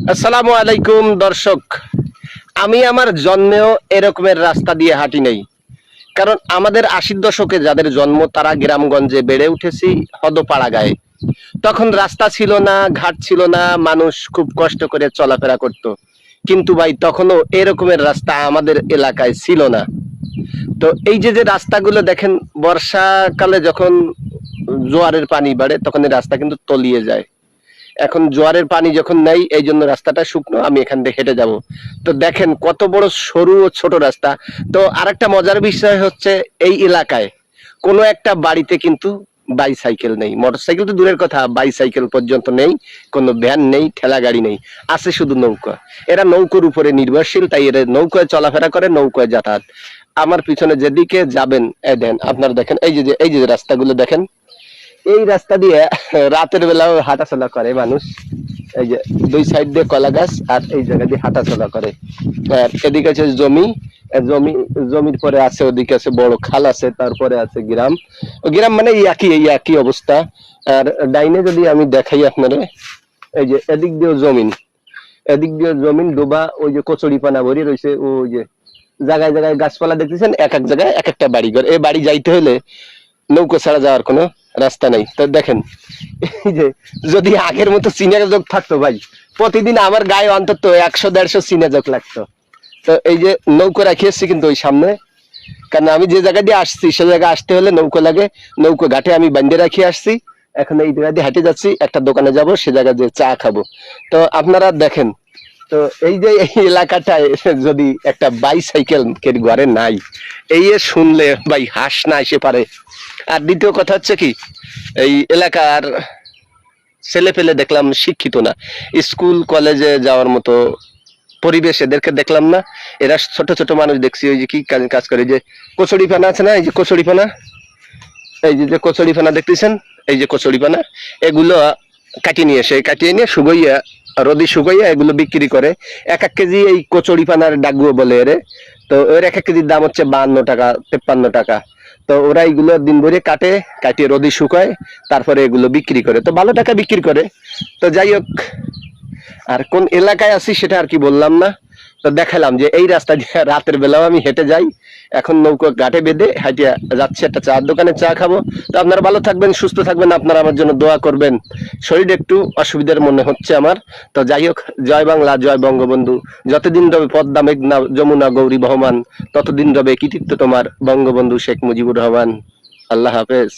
আসসালামু আলাইকুম দর্শক। আমি আমার জন্মেও এরকমের রাস্তা দিয়ে হাঁটি নাই। কারণ আমাদের ৮০ দশকে যাদের জন্ম তারা গ্রামগঞ্জে বেড়ে উঠেছি হদপাড়া গায়ে। তখন রাস্তা ছিল না, ঘাট ছিল না, মানুষ খুব কষ্ট করে চলাফেরা করত। কিন্তু ভাই তখনও এরকমের রাস্তা আমাদের এলাকায় ছিল না। তো এই যে যে রাস্তাগুলো দেখেন, বর্ষাকালে যখন জোয়ারের পানি বাড়ে তখন এই রাস্তা কিন্তু তলিয়ে যায়। এখন জোয়ারের পানি যখন নাই, এই জন্য রাস্তাটা শুকনো, আমি এখান থেকে হেঁটে যাব। তো দেখেন কত বড় সরু ও ছোট রাস্তা। তো আরেকটা মজার বিষয় হচ্ছে, এই এলাকায় কোনো একটা বাড়িতে কিন্তু বাইসাইকেল নেই, মোটরসাইকেল তো দূরের কথা, বাইসাইকেল পর্যন্ত নেই, কোনো ভ্যান নেই, ঠেলা গাড়ি নেই, আছে শুধু নৌকা। এরা নৌকার উপরে নির্ভরশীল, তাই এরা নৌকায় চলাফেরা করে, নৌকায় যাতায়াত। আমার পিছনে যেদিকে যাবেন দেন আপনারা দেখেন, এই যে রাস্তাগুলো দেখেন, এই রাস্তা দিয়ে রাতের বেলাও হাঁটাচলা করে মানুষ। এই যে দুই সাইড দিয়ে কলা গাছ, আর এই জায়গা দিয়ে হাঁটাচলা করে। আর এদিকে আছে জমি, জমি জমির পরে আছে, ওদিকে আছে বড় খাল আছে, তারপরে আছে গ্রাম। গ্রাম মানে এই একই অবস্থা। আর ডাইনে যদি আমি দেখাই আপনারে, এই যে এদিক দিয়ে জমিন, এদিক দিয়ে জমিন ডোবা, ওই যে কচুরি পানা ভরি রয়েছে, ওই যে জায়গায় জায়গায় গাছপালা দেখতেছেন, এক এক জায়গায় এক একটা বাড়ি ঘর। এই বাড়ি যাইতে হলে নৌকো ছাড়া যাওয়ার কোনো রাস্তা নেই। তো দেখেন, এই যে যদি আগের মতো চীনা যোগ থাকতো ভাই, প্রতিদিন আমার গায়ে অন্তত ১০০-১৫০ চীনা যোগ লাগতো। তো এই যে নৌকো রাখিয়েছি কিন্তু ওই সামনে, কারণ আমি যে জায়গা দিয়ে আসছি সে জায়গায় আসতে হলে নৌকো লাগে। নৌকো ঘাটে আমি বান্ধে রাখিয়ে আসছি। এখন এই জায়গা দিয়ে হেঁটে যাচ্ছি, একটা দোকানে যাব, সে জায়গা দিয়ে চা খাবো। তো আপনারা দেখেন, তো এই যে এই এলাকাটায় যদি একটা বাইসাইকেল ঘরে নাই, এই শুনলে ভাই হাস না এসে পারে। আর দ্বিতীয় কথা হচ্ছে কি, এই এলাকার ছেলে পেলে দেখলাম শিক্ষিত না, স্কুল কলেজে যাওয়ার মতো পরিবেশ এদেরকে দেখলাম না। এরা ছোট ছোট মানুষ দেখছি, ওই যে কি কাজ করে, যে কচুরি পানা আছে না, এই যে কচুরি পানা, এই যে কচুরি পানা দেখতেছেন, এই যে কচুরি পানা, এগুলো কাটিয়ে নিয়ে শুকাইয়া, রোদি শুকাইয়া এগুলো বিক্রি করে। এক এক কেজি এই কচুরি পানার ডাগুয়া বলে এরে। তো ওর এক এক কেজির দাম হচ্ছে ৫২ টাকা, ৫৩ টাকা। তো ওরা এগুলো দিন ভরে কাটিয়ে রোদি শুকায়, তারপরে এগুলো বিক্রি করে, তো ভালো টাকা বিক্রি করে। তো যাই হোক, আর কোন এলাকায় আছি সেটা আর কি বললাম না। তো দেখালাম যে এই রাস্তা দিয়ে রাতের বেলাও আমি হেঁটে যাই। এখন নৌকো ঘাটে বেঁধে হাঁটিয়া যাচ্ছি, একটা চার দোকানে চা খাবো। তো আপনারা ভালো থাকবেন, সুস্থ থাকবেন, আপনারা আমার জন্য দোয়া করবেন। শরীর একটু অসুবিধার মনে হচ্ছে আমার। তো যাই হোক, জয় বাংলা, জয় বঙ্গবন্ধু। যতদিন রবে পদ্মা মেঘনা যমুনা গৌরী বহমান, ততদিন রবে কৃতিত্ব তোমার বঙ্গবন্ধু শেখ মুজিবুর রহমান। আল্লাহ হাফেজ।